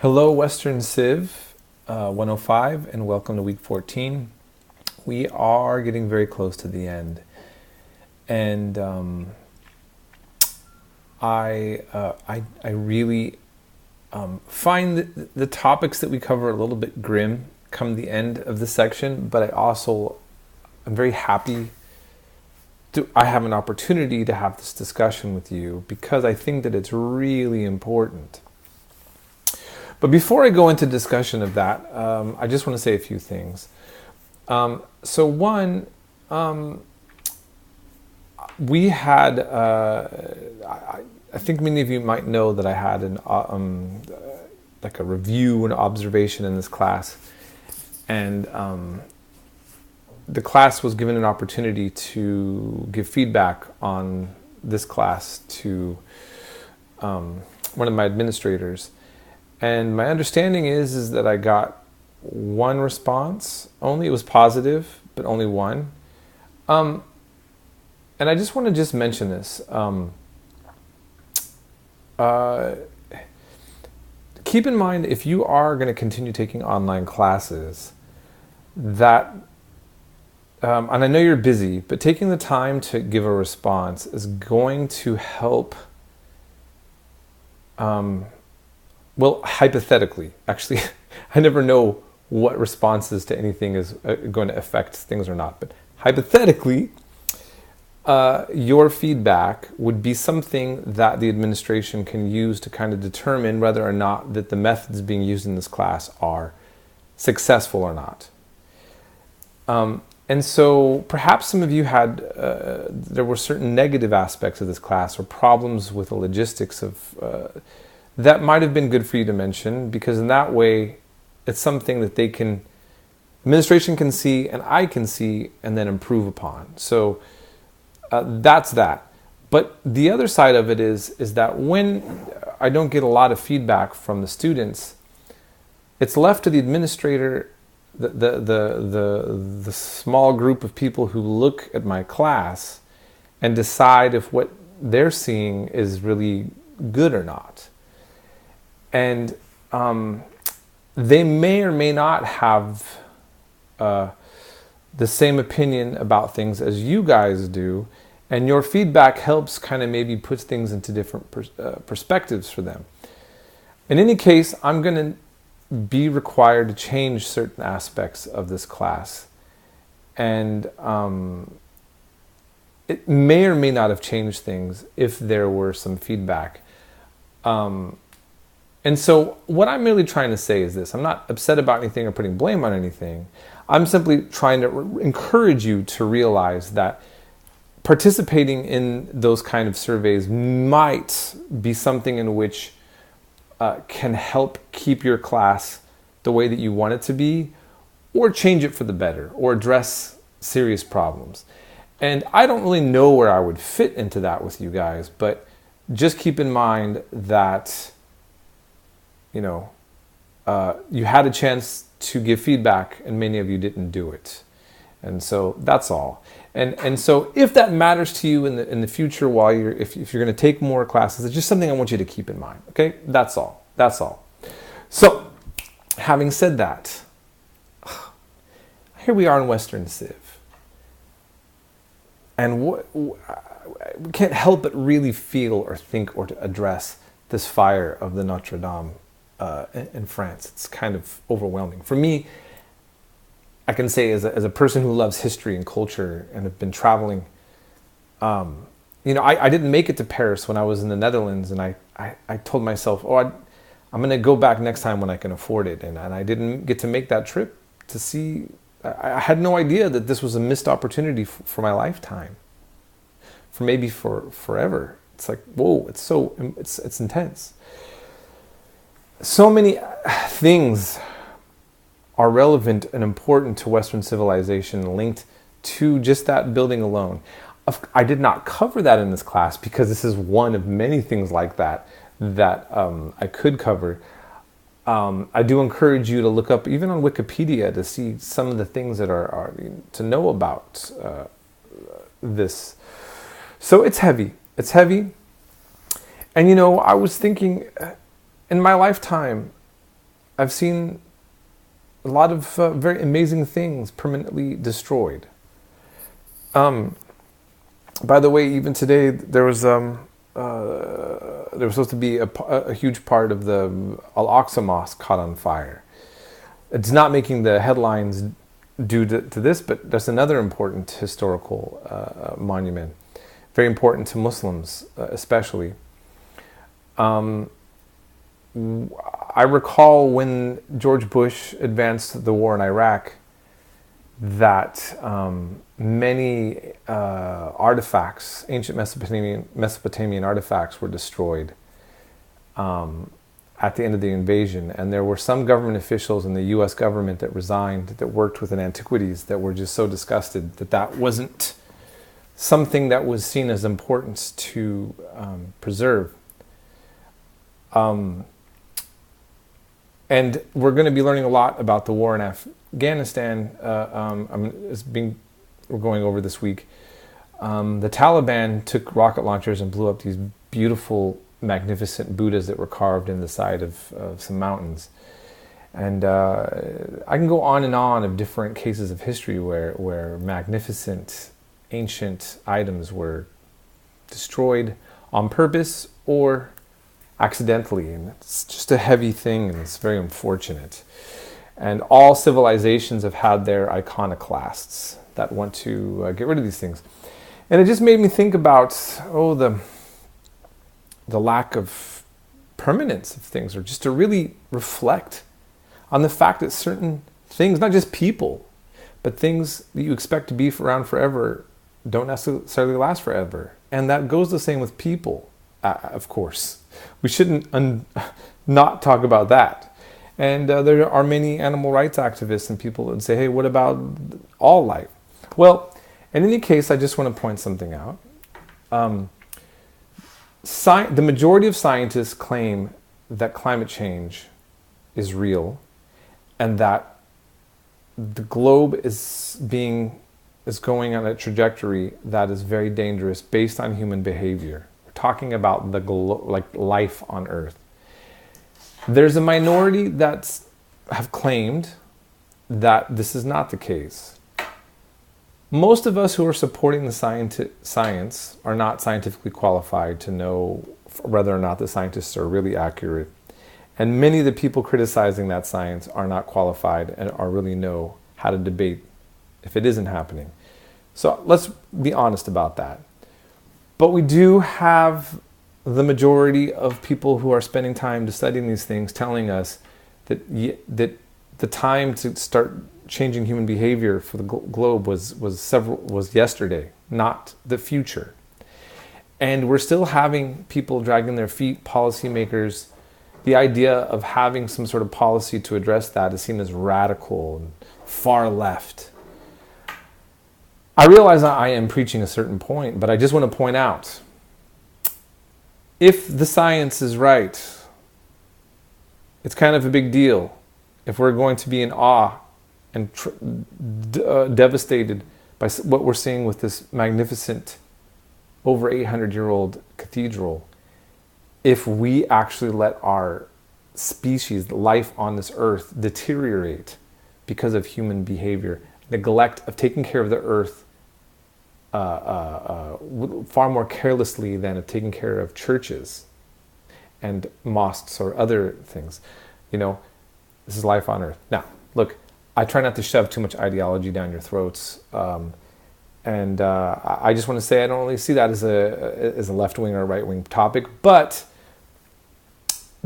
Hello, Western Civ 105, and welcome to week 14. We are getting very close to the end, and I really find that the topics that we cover a little bit grim come the end of the section, but I'm very happy I have an opportunity to have this discussion with you because I think that it's really important. But before I go into discussion of that, I just want to say a few things. So one, we had, I think many of you might know that I had like a review and observation in this class. And the class was given an opportunity to give feedback on this class to one of my administrators. And my understanding is that I got one response only. It was positive, but only one. And I just want to mention this. Keep in mind, if you are going to continue taking online classes, that, and I know you're busy, but taking the time to give a response is going to help. Well, hypothetically, actually, I never know what responses to anything is going to affect things or not. But hypothetically, your feedback would be something that the administration can use to kind of determine whether or not that the methods being used in this class are successful or not. And so perhaps some of you had, there were certain negative aspects of this class or problems with the logistics of that might have been good for you to mention, because in that way, it's something that administration can see and I can see and then improve upon. So that's that. But the other side of it is that when I don't get a lot of feedback from the students, it's left to the administrator, the small group of people who look at my class and decide if what they're seeing is really good or not. And they may or may not have the same opinion about things as you guys do, and your feedback helps kind of maybe put things into different perspectives for them. In any case, I'm going to be required to change certain aspects of this class, and it may or may not have changed things if there were some feedback. And so what I'm really trying to say is this. I'm not upset about anything or putting blame on anything. I'm simply trying to encourage you to realize that participating in those kind of surveys might be something in which can help keep your class the way that you want it to be, or change it for the better, or address serious problems. And I don't really know where I would fit into that with you guys, but just keep in mind that you had a chance to give feedback and many of you didn't do it. And so that's all. And so if that matters to you in the future while if you're going to take more classes, it's just something I want you to keep in mind. Okay? That's all. So having said that, here we are in Western Civ. And we can't help but really feel or think or to address this fire of the Notre Dame in France. It's kind of overwhelming. For me, I can say as a person who loves history and culture and have been traveling, I didn't make it to Paris when I was in the Netherlands, and I told myself, I'm going to go back next time when I can afford it. And I didn't get to make that trip to see. I had no idea that this was a missed opportunity for my lifetime, for forever. It's like, whoa, it's intense. So many things are relevant and important to Western civilization linked to just that building alone. I did not cover that in this class because this is one of many things like that I could cover. I do encourage you to look up, even on Wikipedia, to see some of the things that are to know about this. So it's heavy. And I was thinking, in my lifetime, I've seen a lot of very amazing things permanently destroyed. By the way, even today there was supposed to be a huge part of the Al-Aqsa Mosque caught on fire. It's not making the headlines due to this, but that's another important historical monument, very important to Muslims especially. I recall when George Bush advanced the war in Iraq that many artifacts, ancient Mesopotamian artifacts, were destroyed at the end of the invasion. And there were some government officials in the U.S. government that resigned, that worked with antiquities, that were just so disgusted that that wasn't something that was seen as important to preserve. And we're going to be learning a lot about the war in Afghanistan. We're going over this week. The Taliban took rocket launchers and blew up these beautiful, magnificent Buddhas that were carved in the side of some mountains. And I can go on and on of different cases of history where magnificent, ancient items were destroyed on purpose or accidentally, and it's just a heavy thing, and it's very unfortunate. And all civilizations have had their iconoclasts that want to get rid of these things. And it just made me think about the lack of permanence of things, or just to really reflect on the fact that certain things, not just people, but things that you expect to be around forever, don't necessarily last forever. And that goes the same with people, of course. We shouldn't not talk about that. And there are many animal rights activists and people that say, hey, what about all life? Well, in any case, I just want to point something out. The majority of scientists claim that climate change is real and that the globe is going on a trajectory that is very dangerous based on human behavior. Talking about life on Earth. There's a minority that have claimed that this is not the case. Most of us who are supporting the science are not scientifically qualified to know whether or not the scientists are really accurate. And many of the people criticizing that science are not qualified and really know how to debate if it isn't happening. So let's be honest about that. But we do have the majority of people who are spending time studying these things telling us that the time to start changing human behavior for the globe was yesterday, not the future. And we're still having people dragging their feet, policymakers. The idea of having some sort of policy to address that is seen as radical and far left. I realize I am preaching a certain point, but I just want to point out, if the science is right, it's kind of a big deal. If we're going to be in awe and devastated by what we're seeing with this magnificent, over 800-year-old cathedral, if we actually let our species, life on this earth, deteriorate because of human behavior, neglect of taking care of the earth, far more carelessly than of taking care of churches and mosques or other things. This is life on earth. Now, look, I try not to shove too much ideology down your throats. And I just want to say I don't really see that as a left-wing or right-wing topic. But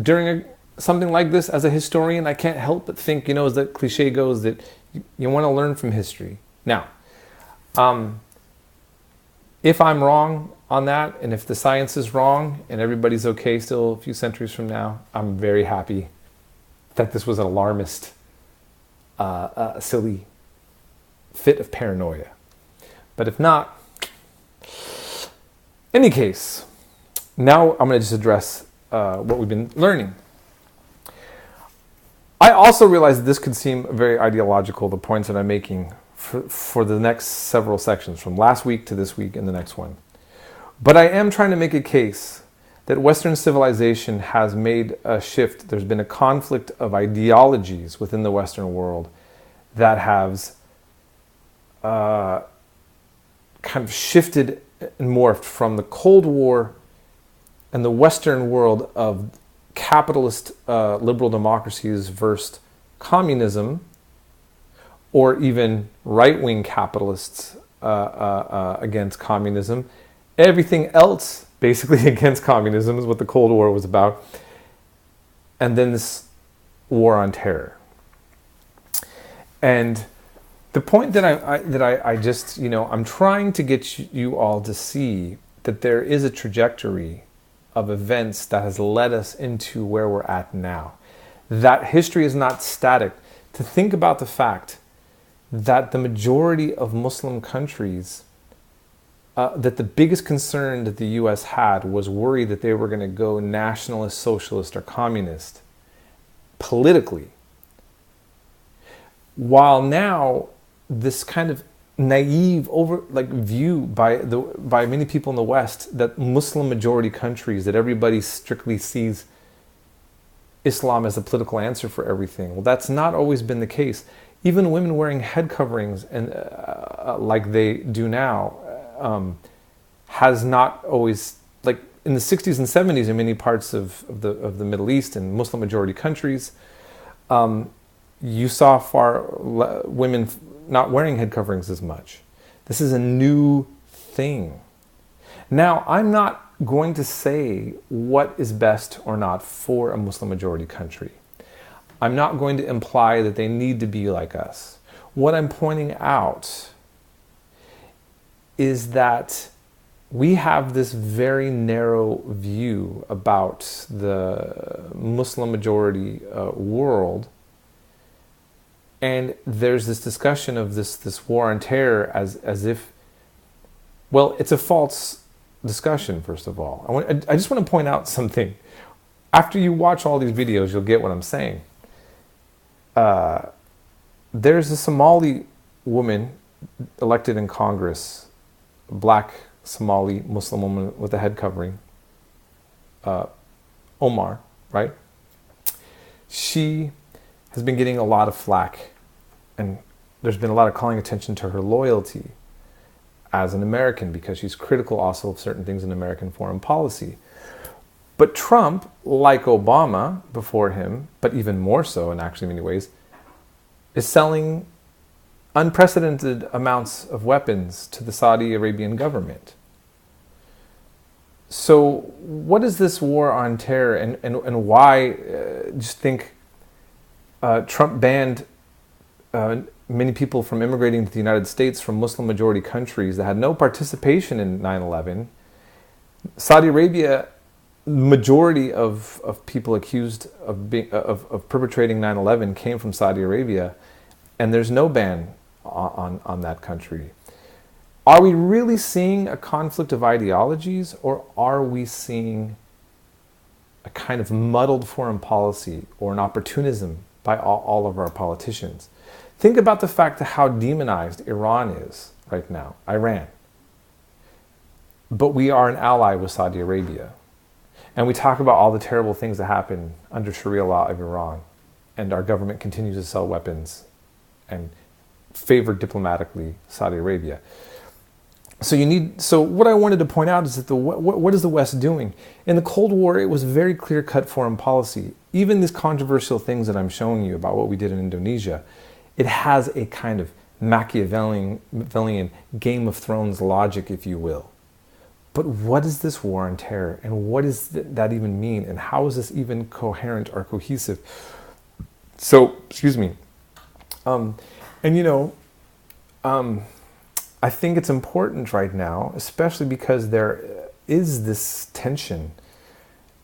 during something like this, as a historian, I can't help but think, as the cliche goes, that you want to learn from history. Now, if I'm wrong on that, and if the science is wrong, and everybody's okay still a few centuries from now, I'm very happy that this was an alarmist, silly fit of paranoia. But if not, any case, now I'm going to just address what we've been learning. I also realize that this could seem very ideological, the points that I'm making for the next several sections, from last week to this week and the next one. But I am trying to make a case that Western civilization has made a shift. There's been a conflict of ideologies within the Western world that has kind of shifted and morphed from the Cold War and the Western world of capitalist liberal democracies versus communism, or even right-wing capitalists against communism. Everything else basically against communism is what the Cold War was about. And then this war on terror. And the point that I just, I'm trying to get you all to see that there is a trajectory of events that has led us into where we're at now. That history is not static. To think about the fact that the majority of Muslim countries, that the biggest concern that the US had was worry that they were going to go nationalist, socialist, or communist politically. While now this kind of naive view by many people in the West that Muslim majority countries, that everybody strictly sees Islam as a political answer for everything. Well, that's not always been the case. Even women wearing head coverings and like they do now has not always, like in the 60s and 70s in many parts of the Middle East and Muslim majority countries, you saw women not wearing head coverings as much. This is a new thing. Now, I'm not going to say what is best or not for a Muslim majority country. I'm not going to imply that they need to be like us. What I'm pointing out is that we have this very narrow view about the Muslim majority world. And there's this discussion of this war on terror as if, well, it's a false discussion, first of all. I just want to point out something. After you watch all these videos, you'll get what I'm saying. There's a Somali woman elected in Congress, a black Somali Muslim woman with a head covering, Omar, right? She has been getting a lot of flack, and there's been a lot of calling attention to her loyalty as an American because she's critical also of certain things in American foreign policy. But Trump, like Obama before him, but even more so in actually many ways, is selling unprecedented amounts of weapons to the Saudi Arabian government. So what is this war on terror, and why just think Trump banned many people from immigrating to the United States from Muslim majority countries that had no participation in 9/11. Saudi Arabia, majority of people accused of perpetrating 9/11 came from Saudi Arabia, and there's no ban on that country. Are we really seeing a conflict of ideologies, or are we seeing a kind of muddled foreign policy or an opportunism by all of our politicians? Think about the fact of how demonized Iran is right now, Iran. But we are an ally with Saudi Arabia. And we talk about all the terrible things that happen under Sharia law of Iran. And our government continues to sell weapons and favor diplomatically Saudi Arabia. So what I wanted to point out is that what is the West doing? In the Cold War, it was very clear-cut foreign policy. Even these controversial things that I'm showing you about what we did in Indonesia, it has a kind of Machiavellian Game of Thrones logic, if you will. But what is this war on terror, and what does that even mean, and how is this even coherent or cohesive? So, excuse me. I think it's important right now, especially because there is this tension.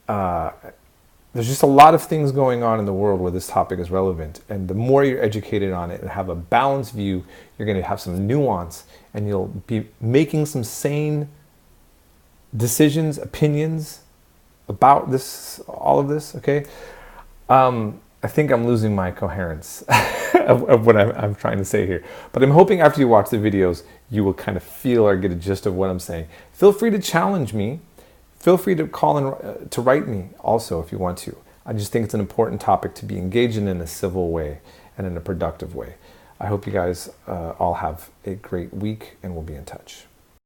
There's just a lot of things going on in the world where this topic is relevant. And the more you're educated on it and have a balanced view, you're going to have some nuance, and you'll be making some sane decisions, opinions about this, all of this, okay? I think I'm losing my coherence of what I'm trying to say here. But I'm hoping after you watch the videos, you will kind of feel or get a gist of what I'm saying. Feel free to challenge me. Feel free to call and to write me also if you want to. I just think it's an important topic to be engaged in a civil way and in a productive way. I hope you guys all have a great week, and we'll be in touch.